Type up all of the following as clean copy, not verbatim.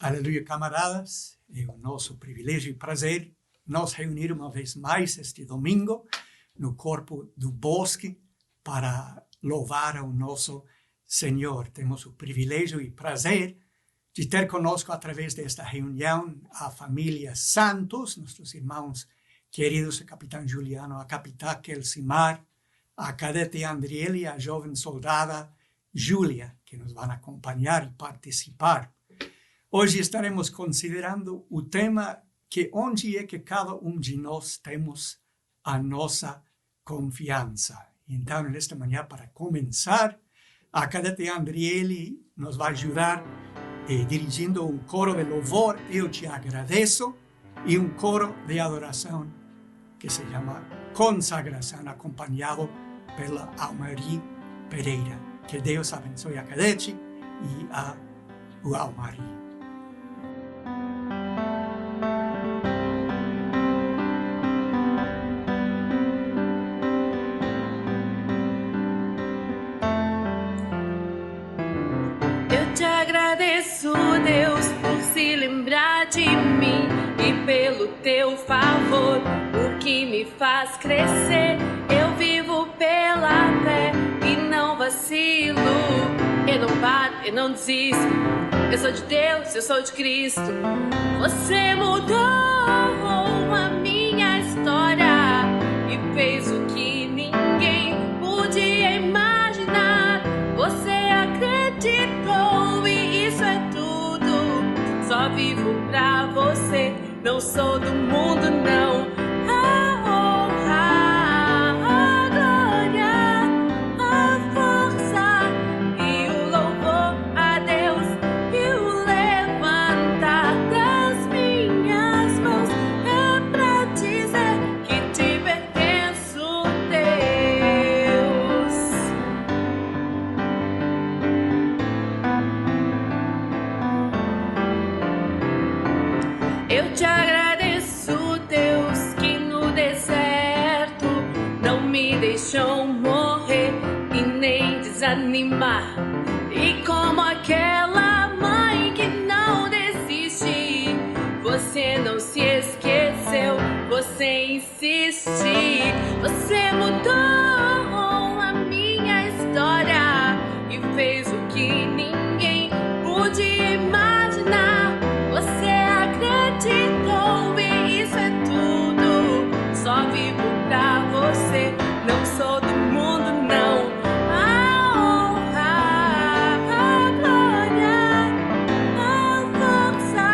Aleluia, camaradas, é o nosso privilégio e prazer nos reunir uma vez mais este domingo no corpo do bosque para louvar ao nosso Senhor. Temos o privilégio e prazer de ter conosco através desta reunião a família Santos, nossos irmãos queridos, a capitã Juliano, a capitã Kelsimar, a cadete Andriele e a jovem soldada Júlia, que nos vão acompanhar e participar. Hoje estaremos considerando o tema que onde é que cada um de nós temos a nossa confiança. Então, nesta manhã, para começar, a cadete Andriele nos vai ajudar dirigindo um coro de louvor, Eu Te Agradeço, e um coro de adoração que se chama Consagração, acompanhado pela Almari Pereira. Que Deus abençoe a cadete e o Almari. Agradeço, Deus, por se lembrar de mim e pelo teu favor, o que me faz crescer. Eu vivo pela fé e não vacilo. Eu não paro, eu não desisto. Eu sou de Deus, eu sou de Cristo. Você mudou a minha história e fez o que ninguém podia imaginar. Você acreditou e isso é tudo. Só vivo pra você, não sou do mundo, não. A honra, a glória, a força e o louvor a Deus e o levantar das minhas mãos é pra dizer que te pertenço, Deus. Eu te agradeço, Deus, que no deserto não me deixou morrer e nem desanimar. E como aquela mãe que não desiste, você não se esqueceu, você insiste. Você mudou a minha história e fez o que ninguém podia imaginar. Você acreditou e isso é tudo. Só vivo pra você, não sou do mundo, não. A honra, a glória, a força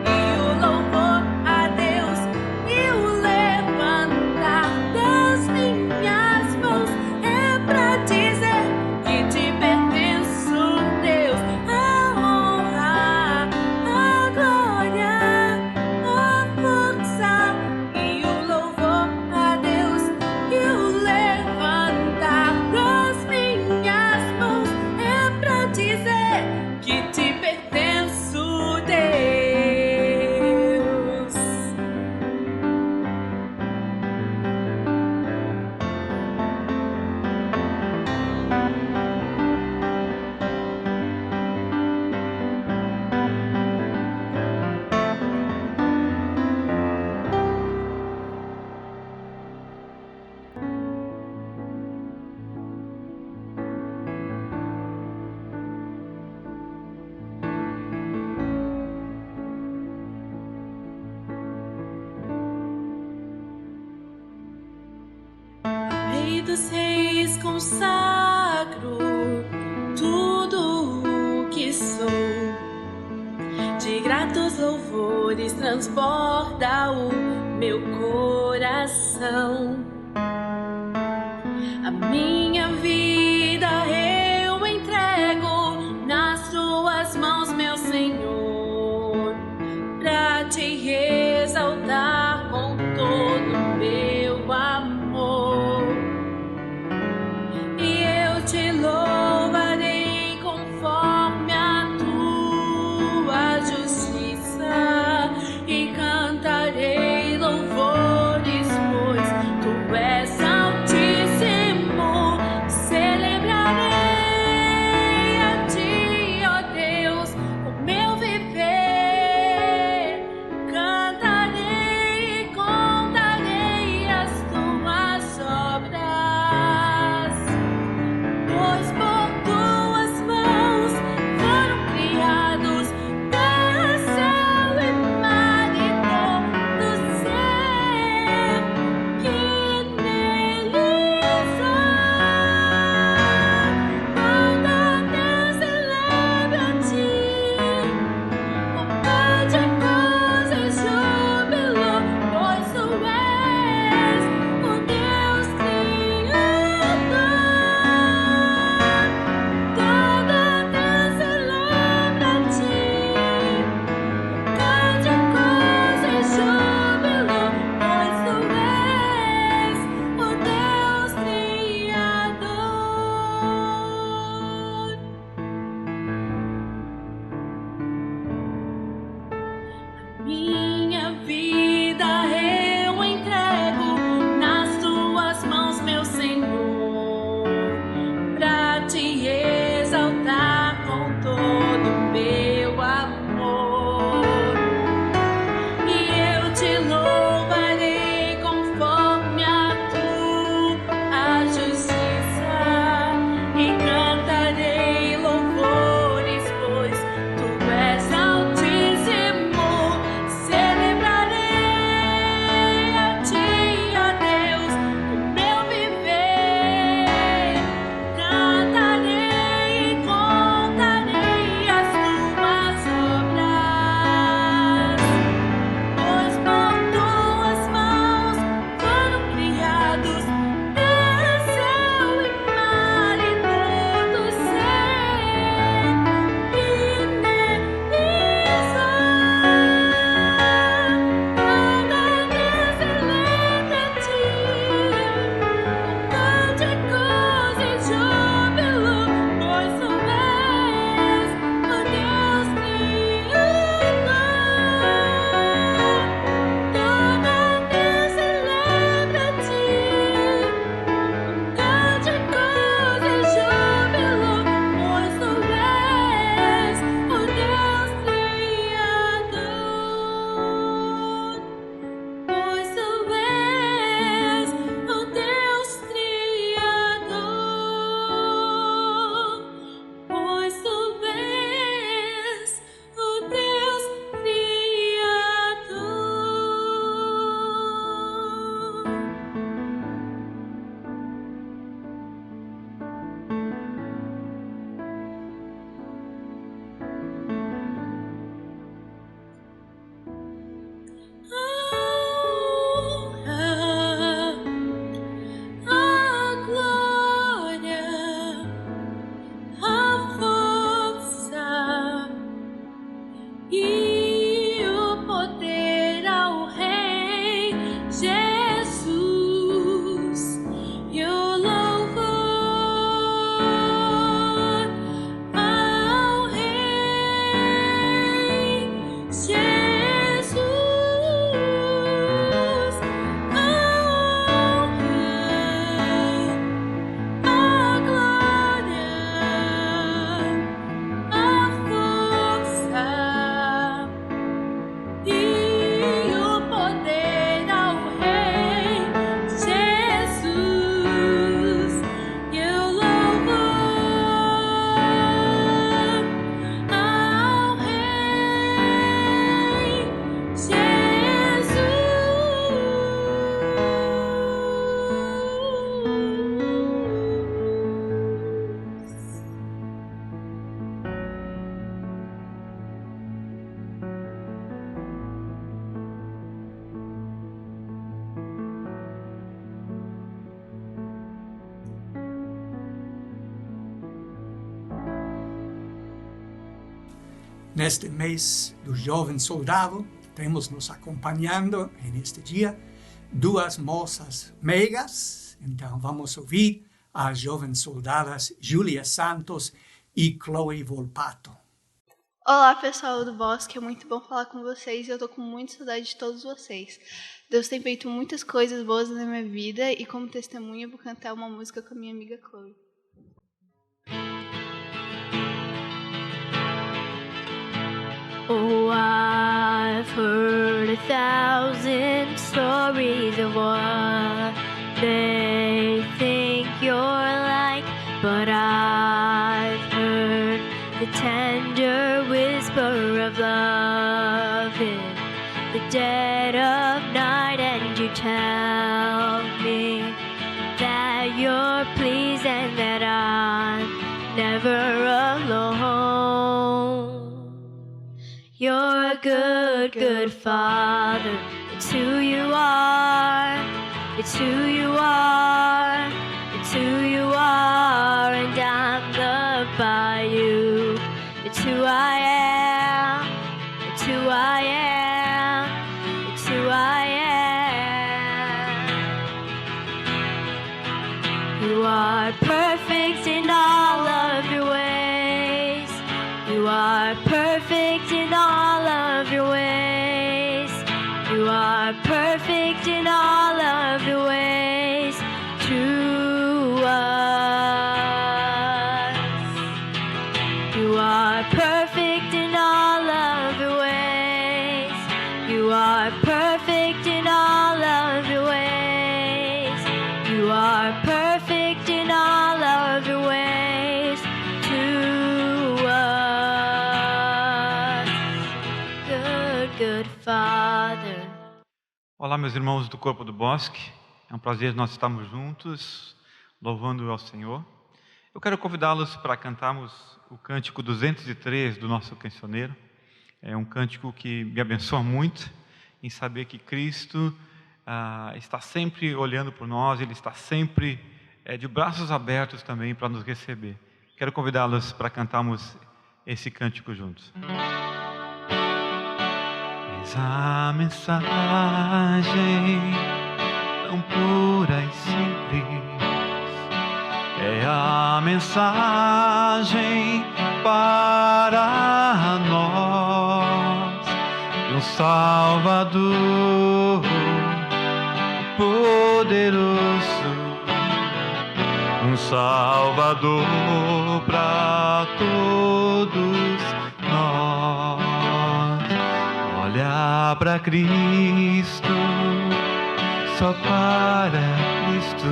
e o louvor a Deus e o levantar das minhas mãos é pra dizer que te pertenço, Deus. A honra, a glória, a força e o louvor a Deus e o levantar das minhas mãos é pra dizer que te pertenço, Deus. Rei dos reis, consagro tudo o que sou. De gratos louvores transborda o meu coração. A minha vida eu entrego nas tuas mãos, meu Senhor, pra te exaltar com todo o meu amor. E eu te louvarei conforme a tua justiça e cantarei louvores, pois tu és altíssimo, e o poder ao Rei Jesus, e o louvor ao Rei Jesus, ao Rei a glória, a força e o poder ao Rei Jesus, e o louvor ao Rei Jesus. Neste mês do jovem soldado, temos nos acompanhando neste dia duas moças megas. Então vamos ouvir as jovens soldadas Júlia Santos e Chloe Volpato. Olá, pessoal do Bosque, é muito bom falar com vocês e eu tô com muita saudade de todos vocês. Deus tem feito muitas coisas boas na minha vida e como testemunha eu vou cantar uma música com a minha amiga Chloe. Oh, I've heard 1,000 stories of what they think you're like, but I've heard the tender whisper of love in the dead of night, and you tell me that you're pleased and that I'm never alone. You're a good, good father. It's who you are. It's who you are. It's who you are. And I'm loved by you. It's who I am. It's who I am. It's who I am. You are perfect in all of your ways. You are perfect in all of your ways. You are perfect in all of your ways to us. You are perfect in all of your ways. You are perfect in all of your ways. You are perfect in all of your ways to us. Good, good Father. Olá, meus irmãos do Corpo do Bosque. É um prazer nós estarmos juntos, louvando ao Senhor. Eu quero convidá-los para cantarmos o cântico 203 do nosso cancioneiro. É um cântico que me abençoa muito em saber que Cristo está sempre olhando por nós, Ele está sempre de braços abertos também para nos receber. Quero convidá-los para cantarmos esse cântico juntos. Eis a mensagem tão pura e simples, é a mensagem para nós de um Salvador poderoso, um Salvador para todos nós. Olha para Cristo, só para Cristo.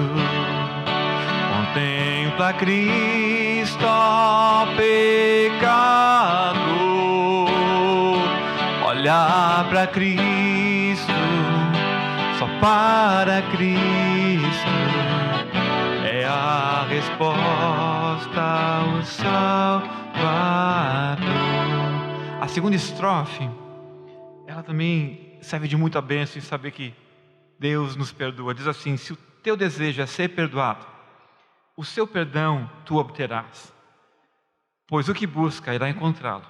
Contempla Cristo, ó pecador. Olha para Cristo, só para Cristo. É a resposta ao Salvador. A segunda estrofe, ela também serve de muita bênção em saber que Deus nos perdoa. Diz assim: se o teu desejo é ser perdoado, o seu perdão tu obterás, pois o que busca irá encontrá-lo,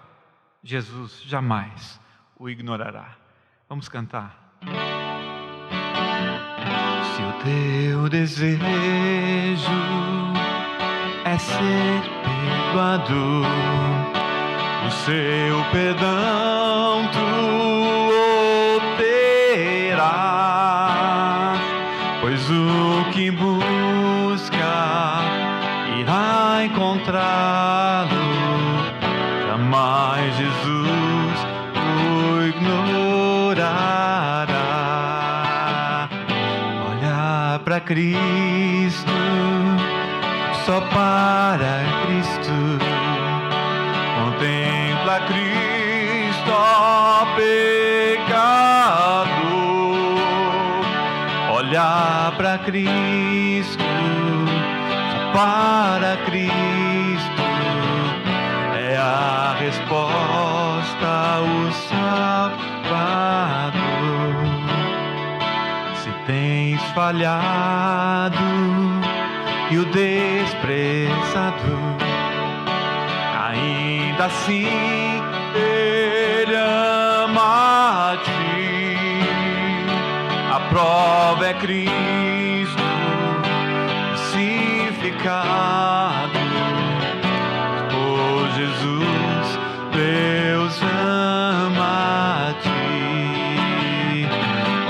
Jesus jamais o ignorará. Vamos cantar. Se o teu desejo é ser perdoado, o seu perdão tu obterás, pois o que busca irá encontrá-lo, jamais Jesus o ignorará. Olha para Cristo, só para Cristo, contempla Cristo, ó pecador. Olha para Cristo, só para Cristo, é a resposta, o Salvador. Se tens falhado e o desprezado, ainda assim Ele ama-te. A prova é Cristo crucificado. Oh Jesus, Deus ama-te.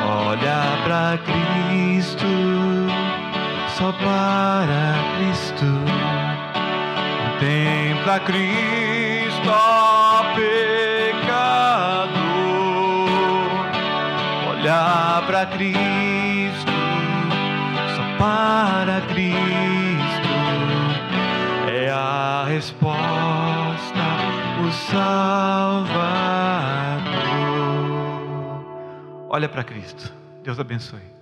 Olha para Cristo, só para Cristo, contempla Cristo, ó pecador. Olha para Cristo, só para Cristo, é a resposta, o Salvador. Olha para Cristo. Deus abençoe.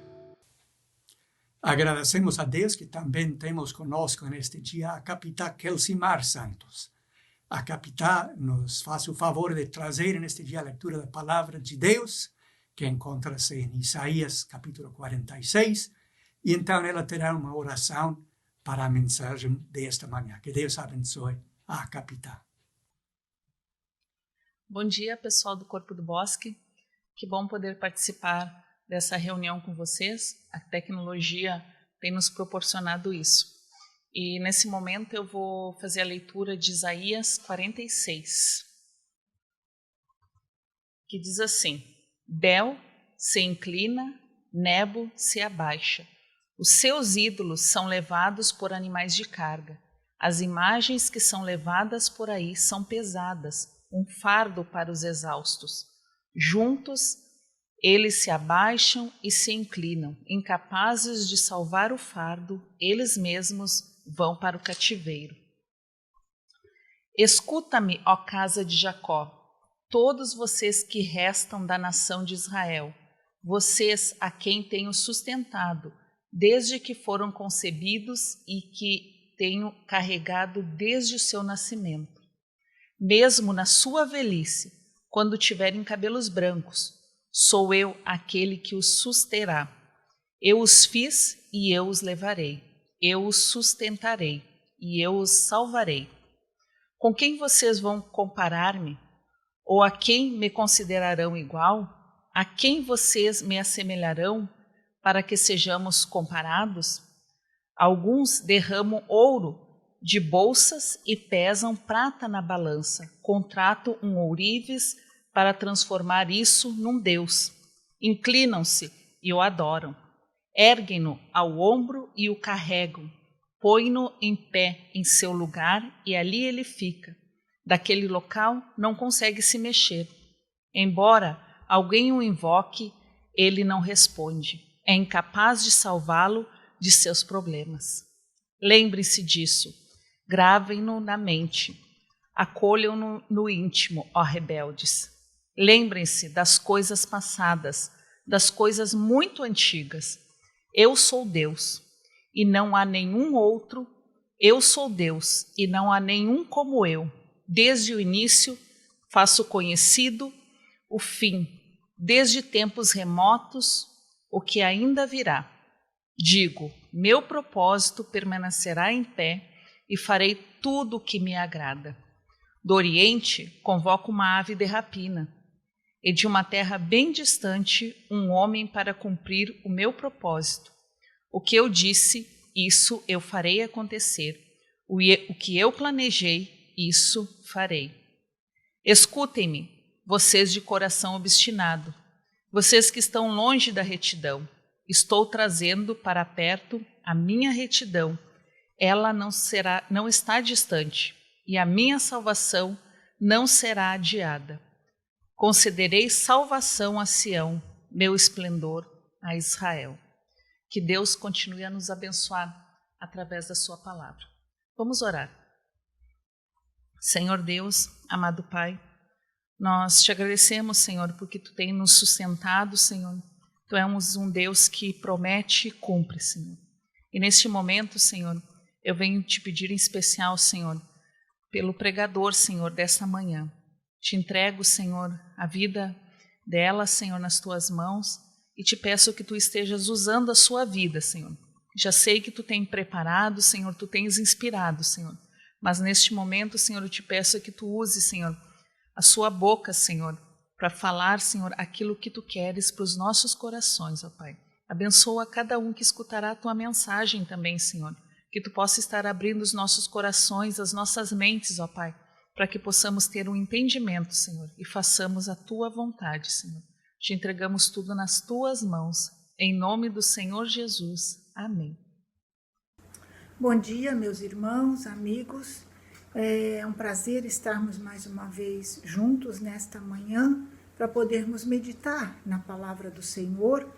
Agradecemos a Deus que também temos conosco neste dia a capitã Kelsimar Santos. A capitã nos faz o favor de trazer neste dia a leitura da palavra de Deus, que encontra-se em Isaías capítulo 46, e então ela terá uma oração para a mensagem desta manhã. Que Deus abençoe a capitã. Bom dia, pessoal do Corpo do Bosque. Que bom poder participar dessa reunião com vocês. A tecnologia tem nos proporcionado isso. E nesse momento eu vou fazer a leitura de Isaías 46, que diz assim: Bel se inclina, Nebo se abaixa. Os seus ídolos são levados por animais de carga. As imagens que são levadas por aí são pesadas, um fardo para os exaustos. Juntos, eles se abaixam e se inclinam, incapazes de salvar o fardo, eles mesmos vão para o cativeiro. Escuta-me, ó casa de Jacó, todos vocês que restam da nação de Israel, vocês a quem tenho sustentado, desde que foram concebidos e que tenho carregado desde o seu nascimento. Mesmo na sua velhice, quando tiverem cabelos brancos, sou eu aquele que os susterá. Eu os fiz e eu os levarei. Eu os sustentarei e eu os salvarei. Com quem vocês vão comparar-me? Ou a quem me considerarão igual? A quem vocês me assemelharão para que sejamos comparados? Alguns derramam ouro de bolsas e pesam prata na balança, contratam um ourives para transformar isso num deus. Inclinam-se e o adoram. Erguem-no ao ombro e o carregam. Põem-no em pé em seu lugar e ali ele fica. Daquele local não consegue se mexer. Embora alguém o invoque, ele não responde. É incapaz de salvá-lo de seus problemas. Lembrem-se disso. Gravem-no na mente. Acolham-no no íntimo, ó rebeldes. Lembrem-se das coisas passadas, das coisas muito antigas. Eu sou Deus, e não há nenhum outro. Eu sou Deus, e não há nenhum como eu. Desde o início, faço conhecido o fim. Desde tempos remotos, o que ainda virá. Digo, meu propósito permanecerá em pé, e farei tudo o que me agrada. Do Oriente, convoco uma ave de rapina, e de uma terra bem distante, um homem para cumprir o meu propósito. O que eu disse, isso eu farei acontecer. O que eu planejei, isso farei. Escutem-me, vocês de coração obstinado, vocês que estão longe da retidão. Estou trazendo para perto a minha retidão. Ela não está distante, e a minha salvação não será adiada. Concederei salvação a Sião, meu esplendor a Israel. Que Deus continue a nos abençoar através da sua palavra. Vamos orar. Senhor Deus, amado Pai, nós te agradecemos, Senhor, porque Tu tem nos sustentado, Senhor. Tu és um Deus que promete e cumpre, Senhor. E neste momento, Senhor, eu venho te pedir em especial, Senhor, pelo pregador, Senhor, desta manhã. Te entrego, Senhor, a vida dela, Senhor, nas Tuas mãos e te peço que Tu estejas usando a sua vida, Senhor. Já sei que Tu tens preparado, Senhor, Tu tens inspirado, Senhor. Mas neste momento, Senhor, eu te peço que Tu uses, Senhor, a sua boca, Senhor, para falar, Senhor, aquilo que Tu queres para os nossos corações, ó Pai. Abençoa cada um que escutará a Tua mensagem também, Senhor. Que Tu possa estar abrindo os nossos corações, as nossas mentes, ó Pai, para que possamos ter um entendimento, Senhor, e façamos a Tua vontade, Senhor. Te entregamos tudo nas Tuas mãos, em nome do Senhor Jesus. Amém. Bom dia, meus irmãos, amigos. É um prazer estarmos mais uma vez juntos nesta manhã para podermos meditar na palavra do Senhor.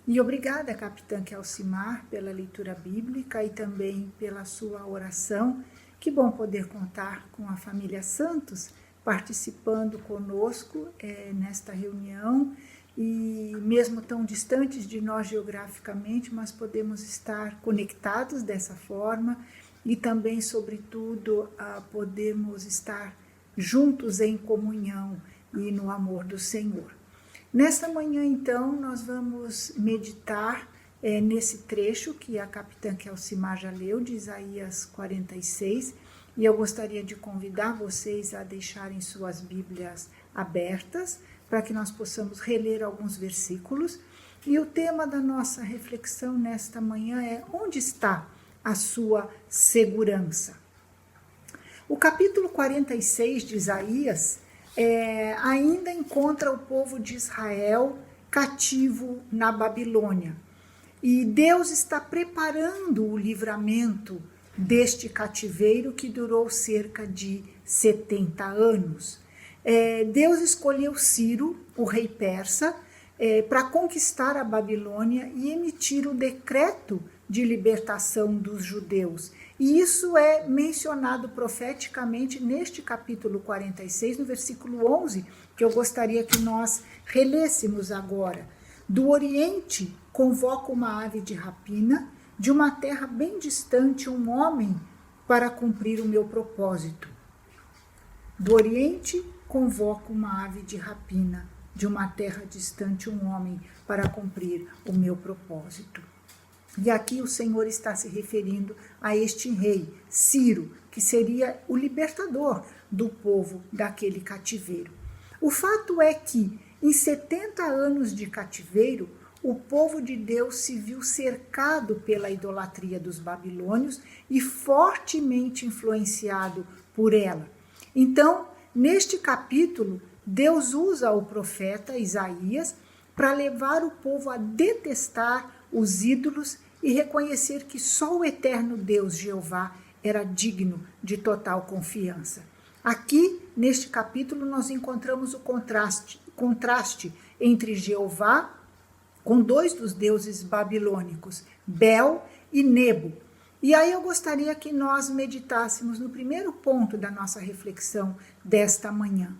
E obrigada, capitã Kelsimar, pela leitura bíblica e também pela sua oração. Que bom poder contar com a família Santos participando conosco nesta reunião e mesmo tão distantes de nós geograficamente, mas podemos estar conectados dessa forma e também, sobretudo, podemos estar juntos em comunhão e no amor do Senhor. Nesta manhã, então, nós vamos meditar nesse trecho que a capitã Kelsimar já leu, de Isaías 46, e eu gostaria de convidar vocês a deixarem suas Bíblias abertas, para que nós possamos reler alguns versículos. E o tema da nossa reflexão nesta manhã é: onde está a sua segurança? O capítulo 46 de Isaías ainda encontra o povo de Israel cativo na Babilônia. E Deus está preparando o livramento deste cativeiro que durou cerca de 70 anos. Deus escolheu Ciro, o rei persa, para conquistar a Babilônia e emitir o decreto de libertação dos judeus. E isso é mencionado profeticamente neste capítulo 46, no versículo 11, que eu gostaria que nós relêssemos agora. Do Oriente convoca uma ave de rapina, de uma terra bem distante um homem para cumprir o meu propósito. Do Oriente convoca uma ave de rapina, de uma terra distante um homem para cumprir o meu propósito. E aqui o Senhor está se referindo a este rei, Ciro, que seria o libertador do povo daquele cativeiro. O fato é que, em 70 anos de cativeiro, o povo de Deus se viu cercado pela idolatria dos babilônios e fortemente influenciado por ela. Então, neste capítulo, Deus usa o profeta Isaías para levar o povo a detestar os ídolos e reconhecer que só o eterno Deus, Jeová, era digno de total confiança. Aqui, neste capítulo, nós encontramos o contraste entre Jeová com dois dos deuses babilônicos, Bel e Nebo. E aí eu gostaria que nós meditássemos no primeiro ponto da nossa reflexão desta manhã.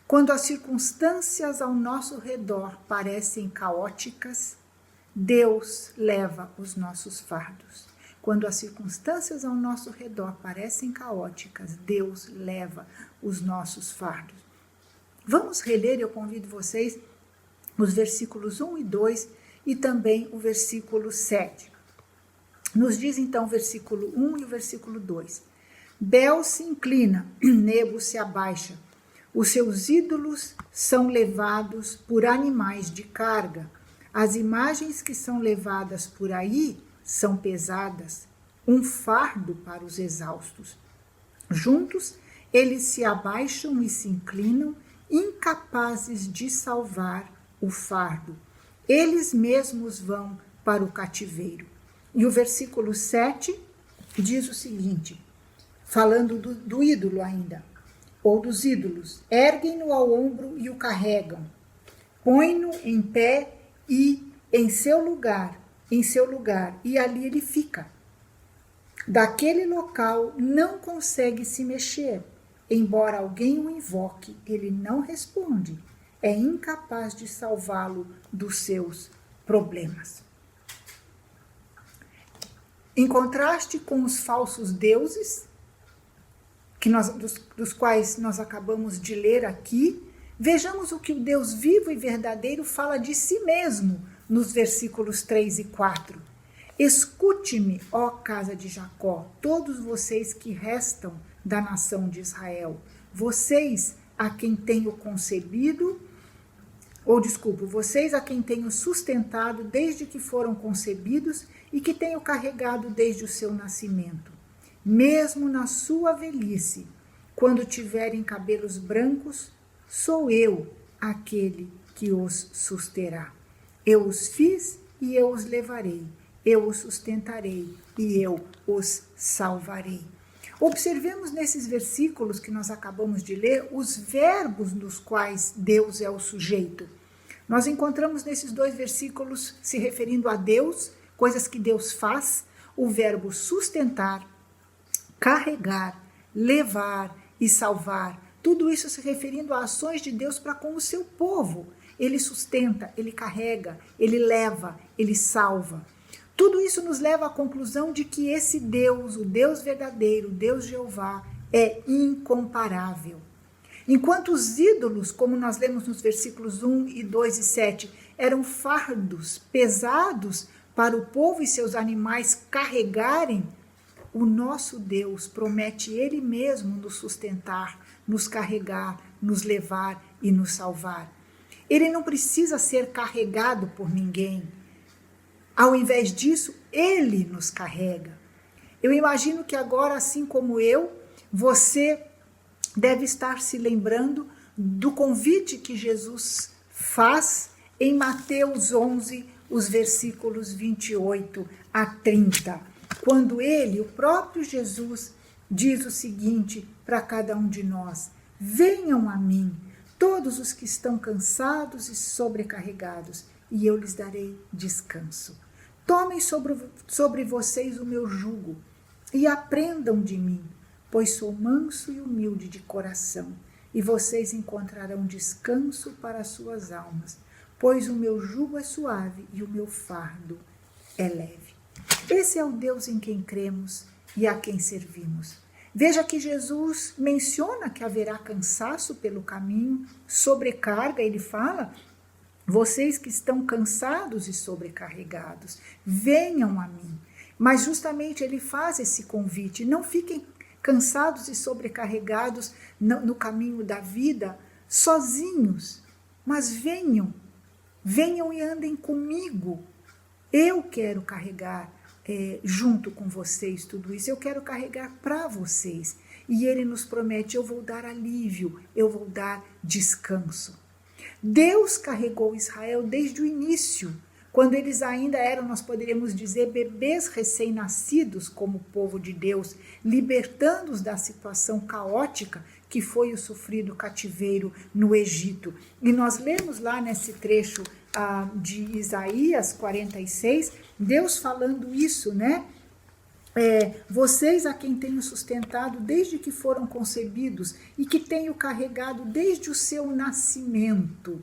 Quando as circunstâncias ao nosso redor parecem caóticas, Deus leva os nossos fardos. Quando as circunstâncias ao nosso redor parecem caóticas, Deus leva os nossos fardos. Vamos reler, eu convido vocês, os versículos 1 e 2 e também o versículo 7. Nos diz então o versículo 1 e o versículo 2. Bel se inclina, Nebo se abaixa. Os seus ídolos são levados por animais de carga. As imagens que são levadas por aí são pesadas, um fardo para os exaustos. Juntos, eles se abaixam e se inclinam, incapazes de salvar o fardo. Eles mesmos vão para o cativeiro. E o versículo 7 diz o seguinte, falando do ídolo ainda, ou dos ídolos: erguem-no ao ombro e o carregam, põem-no em pé e em seu lugar, e ali ele fica. Daquele local não consegue se mexer. Embora alguém o invoque, ele não responde. É incapaz de salvá-lo dos seus problemas. Em contraste com os falsos deuses, dos quais nós acabamos de ler aqui, vejamos o que o Deus vivo e verdadeiro fala de si mesmo nos versículos 3 e 4. Escute-me, ó casa de Jacó, todos vocês que restam da nação de Israel, vocês a quem tenho concebido, vocês a quem tenho sustentado desde que foram concebidos e que tenho carregado desde o seu nascimento. Mesmo na sua velhice, quando tiverem cabelos brancos, sou eu aquele que os susterá. Eu os fiz e eu os levarei. Eu os sustentarei e eu os salvarei. Observemos nesses versículos que nós acabamos de ler os verbos nos quais Deus é o sujeito. Nós encontramos nesses dois versículos, se referindo a Deus, coisas que Deus faz, o verbo sustentar, carregar, levar e salvar. Tudo isso se referindo a ações de Deus para com o seu povo. Ele sustenta, ele carrega, ele leva, ele salva. Tudo isso nos leva à conclusão de que esse Deus, o Deus verdadeiro, o Deus Jeová, é incomparável. Enquanto os ídolos, como nós lemos nos versículos 1 e 2 e 7, eram fardos pesados para o povo e seus animais carregarem, o nosso Deus promete Ele mesmo nos sustentar, nos carregar, nos levar e nos salvar. Ele não precisa ser carregado por ninguém. Ao invés disso, Ele nos carrega. Eu imagino que agora, assim como eu, você deve estar se lembrando do convite que Jesus faz em Mateus 11, os versículos 28 a 30, quando Ele, o próprio Jesus, diz o seguinte para cada um de nós: venham a mim, todos os que estão cansados e sobrecarregados, e eu lhes darei descanso. Tomem sobre vocês o meu jugo e aprendam de mim, pois sou manso e humilde de coração, e vocês encontrarão descanso para as suas almas, pois o meu jugo é suave e o meu fardo é leve. Esse é o Deus em quem cremos e a quem servimos. Veja que Jesus menciona que haverá cansaço pelo caminho, sobrecarga, ele fala: vocês que estão cansados e sobrecarregados, venham a mim. Mas justamente ele faz esse convite: não fiquem cansados e sobrecarregados no caminho da vida, sozinhos, mas venham e andem comigo. Eu quero carregar junto com vocês tudo isso, eu quero carregar para vocês. E ele nos promete: eu vou dar alívio, eu vou dar descanso. Deus carregou Israel desde o início, quando eles ainda eram, nós poderíamos dizer, bebês recém-nascidos como povo de Deus, libertando-os da situação caótica que foi o sofrido cativeiro no Egito. E nós lemos lá nesse trecho de Isaías 46, Deus falando isso, né? Vocês a quem tenho sustentado desde que foram concebidos e que tenho carregado desde o seu nascimento.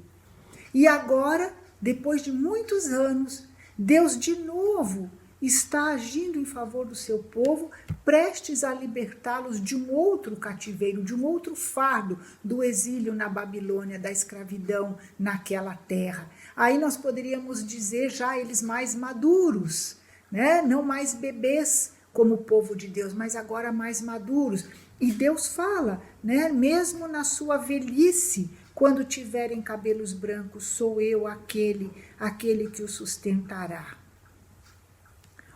E agora, depois de muitos anos, Deus de novo está agindo em favor do seu povo, prestes a libertá-los de um outro cativeiro, de um outro fardo, do exílio na Babilônia, da escravidão naquela terra. Aí nós poderíamos dizer já eles mais maduros, né? Não mais bebês como o povo de Deus, mas agora mais maduros. E Deus fala, né? Mesmo na sua velhice, quando tiverem cabelos brancos, sou eu aquele que o sustentará.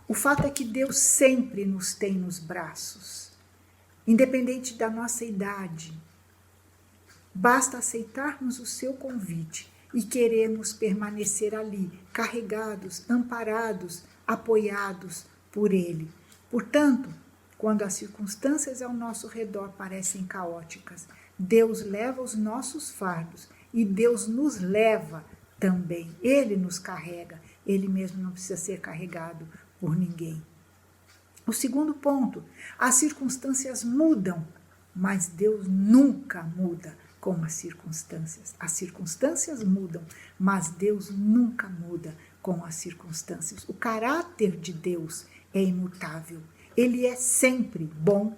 O fato é que Deus sempre nos tem nos braços, independente da nossa idade. Basta aceitarmos o seu convite e queremos permanecer ali, carregados, amparados, apoiados por Ele. Portanto, quando as circunstâncias ao nosso redor parecem caóticas, Deus leva os nossos fardos e Deus nos leva também. Ele nos carrega, Ele mesmo não precisa ser carregado por ninguém. O segundo ponto, as circunstâncias mudam, mas Deus nunca muda com as circunstâncias. As circunstâncias mudam, mas Deus nunca muda com as circunstâncias. O caráter de Deus é imutável. Ele é sempre bom,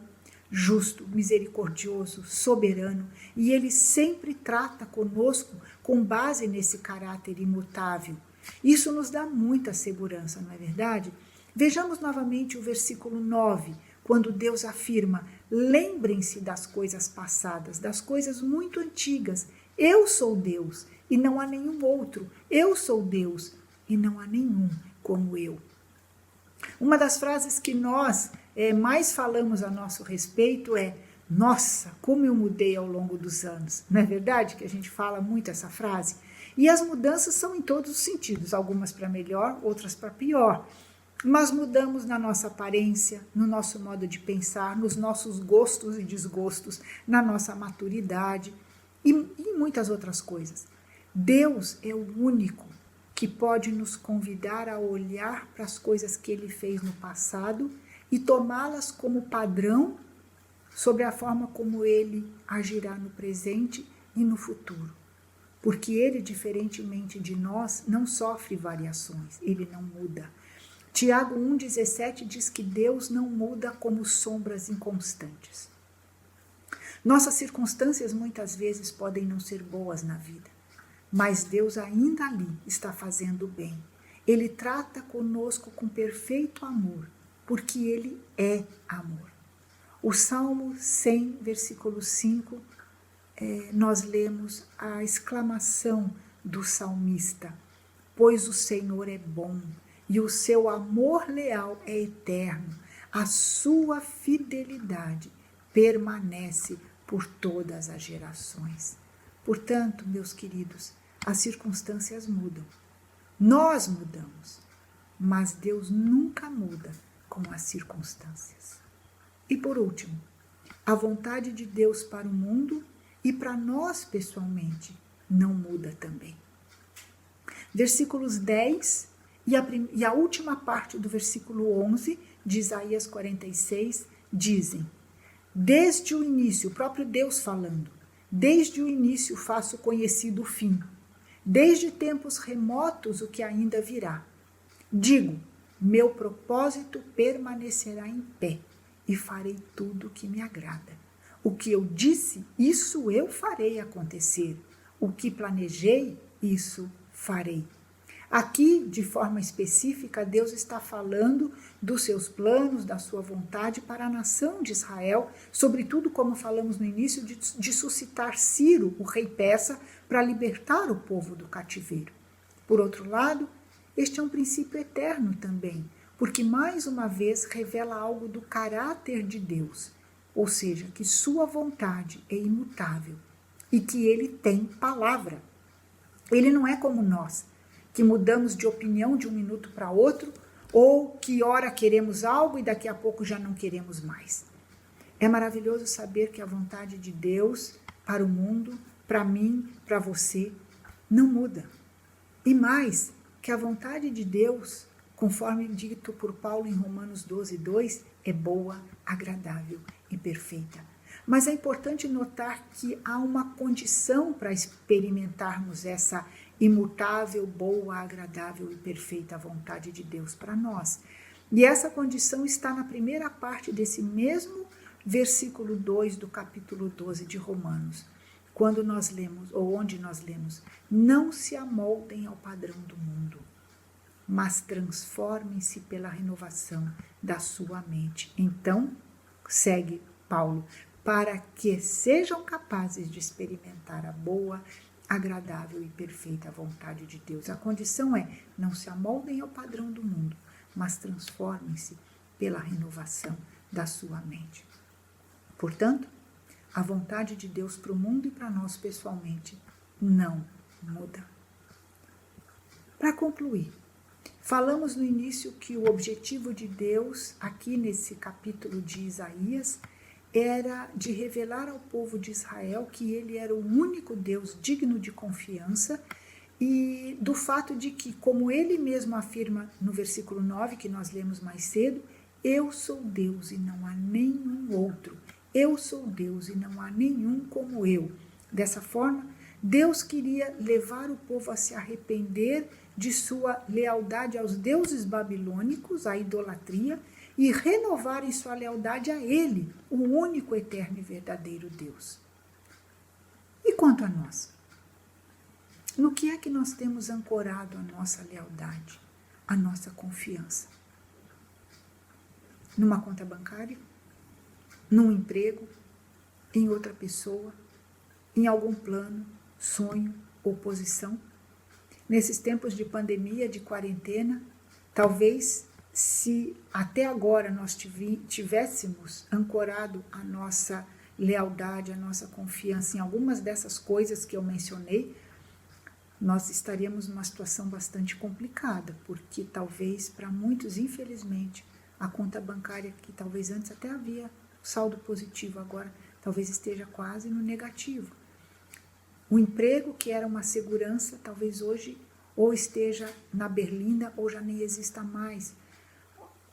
justo, misericordioso, soberano, e Ele sempre trata conosco com base nesse caráter imutável. Isso nos dá muita segurança, não é verdade? Vejamos novamente o versículo 9, quando Deus afirma: lembrem-se das coisas passadas, das coisas muito antigas. Eu sou Deus e não há nenhum outro. Eu sou Deus e não há nenhum como eu. Uma das frases que nós mais falamos a nosso respeito é: nossa, como eu mudei ao longo dos anos. Não é verdade que a gente fala muito essa frase? E as mudanças são em todos os sentidos, algumas para melhor, outras para pior. Mas mudamos na nossa aparência, no nosso modo de pensar, nos nossos gostos e desgostos, na nossa maturidade e em muitas outras coisas. Deus é o único que pode nos convidar a olhar para as coisas que Ele fez no passado e tomá-las como padrão sobre a forma como Ele agirá no presente e no futuro. Porque Ele, diferentemente de nós, não sofre variações, Ele não muda. Tiago 1,17 diz que Deus não muda como sombras inconstantes. Nossas circunstâncias muitas vezes podem não ser boas na vida, mas Deus ainda ali está fazendo bem. Ele trata conosco com perfeito amor, porque Ele é amor. O Salmo 100, versículo 5, nós lemos a exclamação do salmista: pois o Senhor é bom, e o seu amor leal é eterno, a sua fidelidade permanece por todas as gerações. Portanto, meus queridos, as circunstâncias mudam. Nós mudamos, mas Deus nunca muda com as circunstâncias. E por último, a vontade de Deus para o mundo e para nós pessoalmente não muda também. Versículos 10 e a última parte do versículo 11 de Isaías 46 dizem: desde o início, o próprio Deus falando, desde o início faço conhecido o fim, desde tempos remotos o que ainda virá. Digo, meu propósito permanecerá em pé e farei tudo o que me agrada. O que eu disse, isso eu farei acontecer. O que planejei, isso farei. Aqui, de forma específica, Deus está falando dos seus planos, da sua vontade para a nação de Israel, sobretudo, como falamos no início, de suscitar Ciro, o rei persa, para libertar o povo do cativeiro. Por outro lado, este é um princípio eterno também, porque mais uma vez revela algo do caráter de Deus, ou seja, que sua vontade é imutável e que Ele tem palavra. Ele não é como nós, que mudamos de opinião de um minuto para outro, ou que ora queremos algo e daqui a pouco já não queremos mais. É maravilhoso saber que a vontade de Deus para o mundo, para mim, para você, não muda. E mais, que a vontade de Deus, conforme dito por Paulo em Romanos 12:2, é boa, agradável e perfeita. Mas é importante notar que há uma condição para experimentarmos essa imutável, boa, agradável e perfeita vontade de Deus para nós. E essa condição está na primeira parte desse mesmo versículo 2 do capítulo 12 de Romanos, quando nós lemos, ou onde nós lemos: não se amoldem ao padrão do mundo, mas transformem-se pela renovação da sua mente. Então, segue Paulo, para que sejam capazes de experimentar a boa, agradável e perfeita vontade de Deus. A condição é, não se amoldem ao padrão do mundo, mas transformem-se pela renovação da sua mente. Portanto, a vontade de Deus para o mundo e para nós pessoalmente não muda. Para concluir, falamos no início que o objetivo de Deus, aqui nesse capítulo de Isaías, era de revelar ao povo de Israel que ele era o único Deus digno de confiança e do fato de que, como ele mesmo afirma no versículo 9, que nós lemos mais cedo, eu sou Deus e não há nenhum outro. Eu sou Deus e não há nenhum como eu. Dessa forma, Deus queria levar o povo a se arrepender de sua lealdade aos deuses babilônicos, à idolatria, e renovarem sua lealdade a Ele, o único, eterno e verdadeiro Deus. E quanto a nós? No que é que nós temos ancorado a nossa lealdade, a nossa confiança? Numa conta bancária? Num emprego? Em outra pessoa? Em algum plano, sonho ou posição? Nesses tempos de pandemia, de quarentena, talvez, se até agora nós tivéssemos ancorado a nossa lealdade, a nossa confiança em algumas dessas coisas que eu mencionei, nós estaríamos numa situação bastante complicada, porque talvez para muitos, infelizmente, a conta bancária que talvez antes até havia saldo positivo, agora talvez esteja quase no negativo. O emprego, que era uma segurança, talvez hoje ou esteja na berlinda ou já nem exista mais.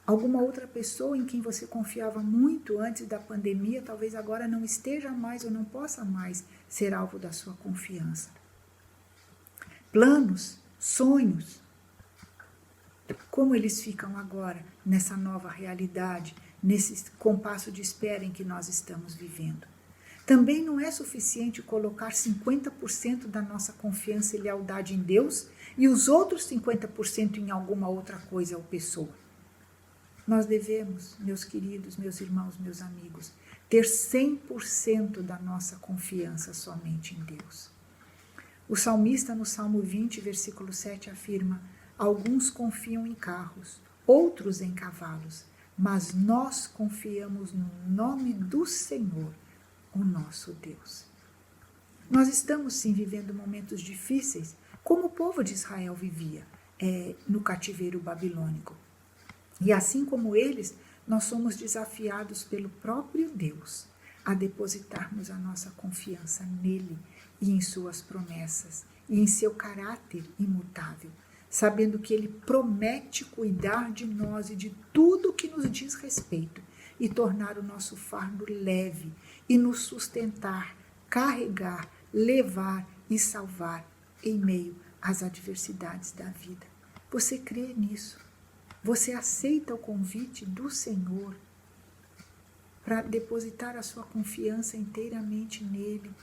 Alguma outra pessoa em quem você confiava muito antes da pandemia, talvez agora não esteja mais ou não possa mais ser alvo da sua confiança. Planos, sonhos, como eles ficam agora nessa nova realidade, nesse compasso de espera em que nós estamos vivendo? Também não é suficiente colocar 50% da nossa confiança e lealdade em Deus e os outros 50% em alguma outra coisa ou pessoa. Nós devemos, meus queridos, meus irmãos, meus amigos, ter 100% da nossa confiança somente em Deus. O salmista, no Salmo 20, versículo 7, afirma: alguns confiam em carros, outros em cavalos, mas nós confiamos no nome do Senhor, o nosso Deus. Nós estamos sim vivendo momentos difíceis, como o povo de Israel vivia no cativeiro babilônico. E assim como eles, nós somos desafiados pelo próprio Deus a depositarmos a nossa confiança nele e em suas promessas e em seu caráter imutável, sabendo que ele promete cuidar de nós e de tudo que nos diz respeito e tornar o nosso fardo leve e nos sustentar, carregar, levar e salvar em meio às adversidades da vida. Você crê nisso? Você aceita o convite do Senhor para depositar a sua confiança inteiramente nele,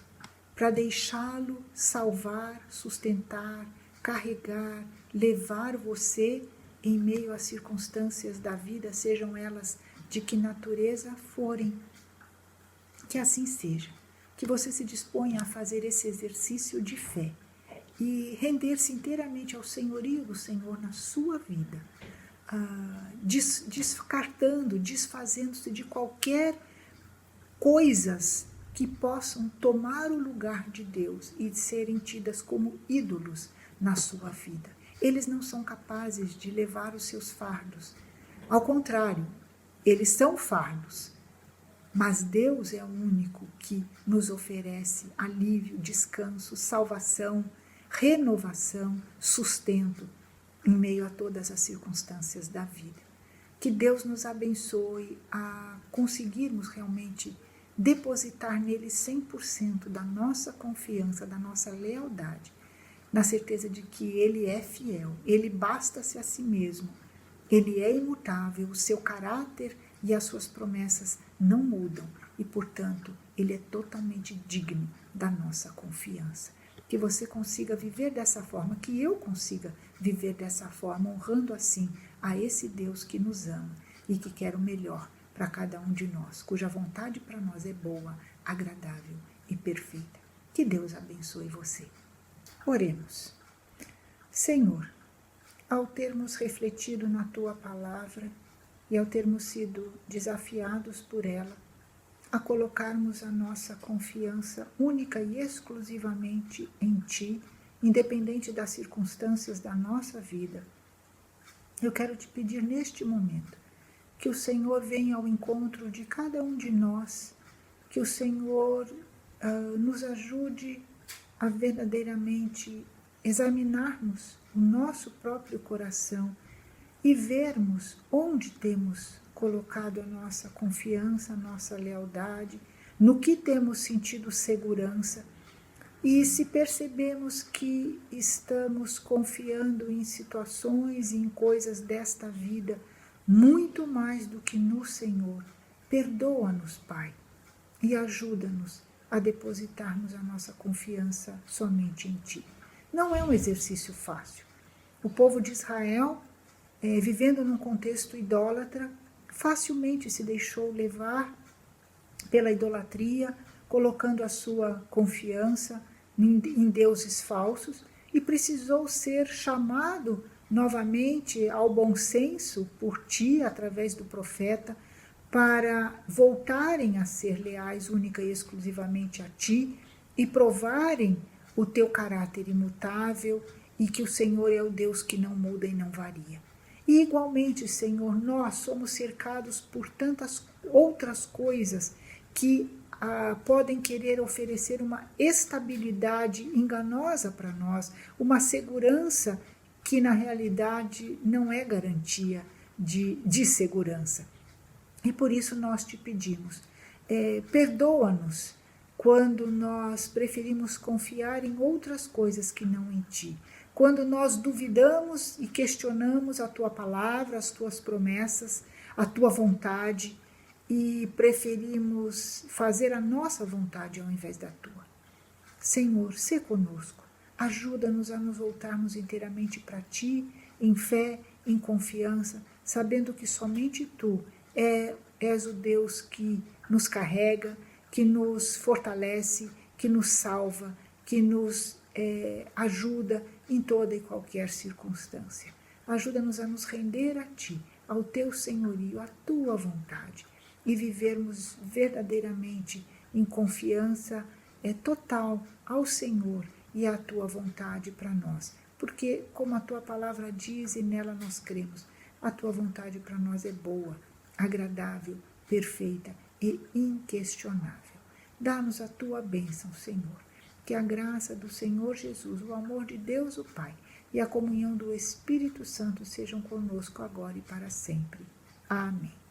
para deixá-lo salvar, sustentar, carregar, levar você em meio às circunstâncias da vida, sejam elas de que natureza forem? Que assim seja, que você se disponha a fazer esse exercício de fé e render-se inteiramente ao senhorio do Senhor na sua vida, descartando, desfazendo-se de qualquer coisas que possam tomar o lugar de Deus e serem tidas como ídolos na sua vida. Eles não são capazes de levar os seus fardos. Ao contrário, eles são fardos. Mas Deus é o único que nos oferece alívio, descanso, salvação, renovação, sustento em meio a todas as circunstâncias da vida. Que Deus nos abençoe a conseguirmos realmente depositar nele 100% da nossa confiança, da nossa lealdade, na certeza de que ele é fiel, ele basta-se a si mesmo, ele é imutável, o seu caráter e as suas promessas não mudam e, portanto, ele é totalmente digno da nossa confiança. que você consiga viver dessa forma, que eu consiga viver dessa forma, honrando assim a esse Deus que nos ama e que quer o melhor para cada um de nós, cuja vontade para nós é boa, agradável e perfeita. Que Deus abençoe você. Oremos. Senhor, ao termos refletido na Tua palavra e ao termos sido desafiados por ela, a colocarmos a nossa confiança única e exclusivamente em Ti, independente das circunstâncias da nossa vida, eu quero te pedir neste momento que o Senhor venha ao encontro de cada um de nós, que o Senhor nos ajude a verdadeiramente examinarmos o nosso próprio coração e vermos onde temos colocado a nossa confiança, a nossa lealdade, no que temos sentido segurança, e se percebemos que estamos confiando em situações e em coisas desta vida muito mais do que no Senhor, perdoa-nos, Pai, e ajuda-nos a depositarmos a nossa confiança somente em Ti. Não é um exercício fácil. O povo de Israel, vivendo num contexto idólatra, facilmente se deixou levar pela idolatria, colocando a sua confiança em deuses falsos, e precisou ser chamado novamente ao bom senso por Ti, através do profeta, para voltarem a ser leais única e exclusivamente a Ti e provarem o Teu caráter imutável e que o Senhor é o Deus que não muda e não varia. E igualmente, Senhor, nós somos cercados por tantas outras coisas que podem querer oferecer uma estabilidade enganosa para nós, uma segurança que na realidade não é garantia de segurança. E por isso nós te pedimos, perdoa-nos quando nós preferimos confiar em outras coisas que não em Ti. Quando nós duvidamos e questionamos a Tua palavra, as Tuas promessas, a Tua vontade, e preferimos fazer a nossa vontade ao invés da Tua. Senhor, sê conosco, ajuda-nos a nos voltarmos inteiramente para Ti, em fé, em confiança, sabendo que somente Tu és o Deus que nos carrega, que nos fortalece, que nos salva, que nos ajuda em toda e qualquer circunstância. Ajuda-nos a nos render a Ti, ao Teu senhorio, à Tua vontade, e vivermos verdadeiramente em confiança total ao Senhor e à Tua vontade para nós. Porque, como a Tua palavra diz e nela nós cremos, a Tua vontade para nós é boa, agradável, perfeita e inquestionável. Dá-nos a Tua bênção, Senhor. Que a graça do Senhor Jesus, o amor de Deus o Pai e a comunhão do Espírito Santo sejam conosco agora e para sempre. Amém.